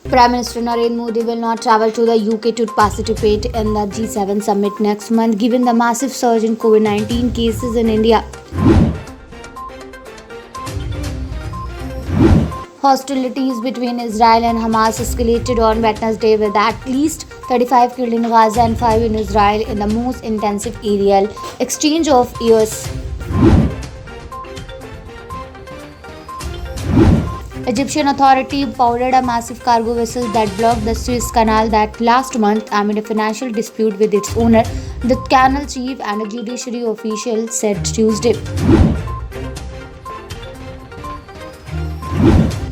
Prime Minister Narendra Modi will not travel to the UK to participate in the G7 summit next month, given the massive surge in COVID 19 cases in India. Hostilities between Israel and Hamas escalated on Wednesday, with at least 35 killed in Gaza and 5 in Israel in the most intensive aerial exchange of years. Egyptian authority boarded a massive cargo vessel that blocked the Suez Canal that last month amid a financial dispute with its owner, the canal chief and a judiciary official said Tuesday.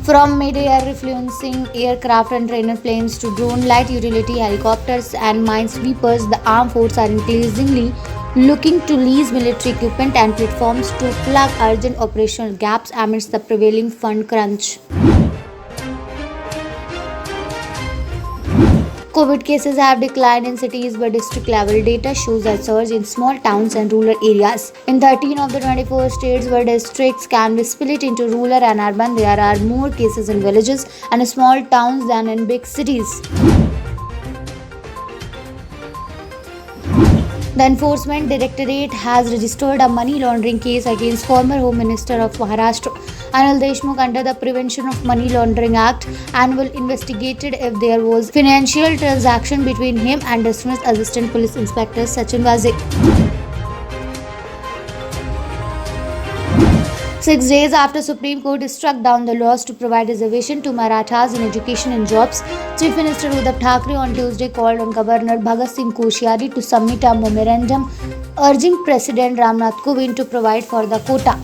From mid-air refueling aircraft and trainer planes to drone light utility helicopters and minesweepers, the armed forces are increasingly looking to lease military equipment and platforms to plug urgent operational gaps amidst the prevailing fund crunch. COVID cases have declined in cities, but district level data shows a surge in small towns and rural areas. In 13 of the 24 states where districts can be split into rural and urban, there are more cases in villages and small towns than in big cities. The Enforcement Directorate has registered a money laundering case against former Home Minister of Maharashtra, Anil Deshmukh, under the Prevention of Money Laundering Act, and will investigate if there was financial transaction between him and dismissed Assistant Police Inspector Sachin Vaze. 6 days after Supreme Court struck down the laws to provide reservation to Marathas in education and jobs, Chief Minister Uddhav Thackeray on Tuesday called on Governor Bhagat Singh Koshyari to submit a memorandum urging President Ramnath Kovind to provide for the quota.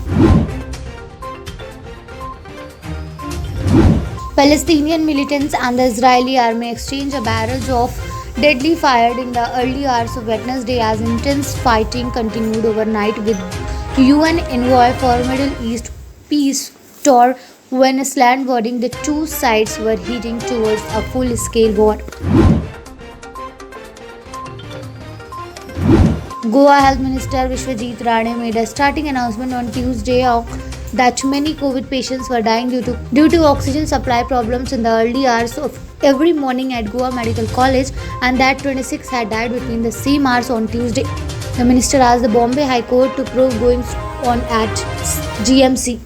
Palestinian militants and the Israeli army exchanged a barrage of deadly fire in the early hours of Wednesday as intense fighting continued overnight, with UN envoy for Middle East peace tour Wednesday warning the two sides were heading towards a full-scale war. Goa Health Minister Vishwajit Rane made a startling announcement on Tuesday that many COVID patients were dying due to oxygen supply problems in the early hours of every morning at Goa Medical College, and that 26 had died between the same hours on Tuesday. The minister asked the Bombay High Court to prove goings on at GMC.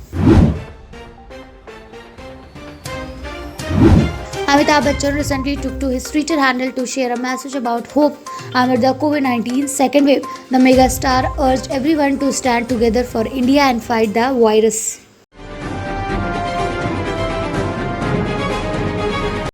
Amitabh Bachchan recently took to his Twitter handle to share a message about hope amid the COVID-19 second wave. The megastar urged everyone to stand together for India and fight the virus.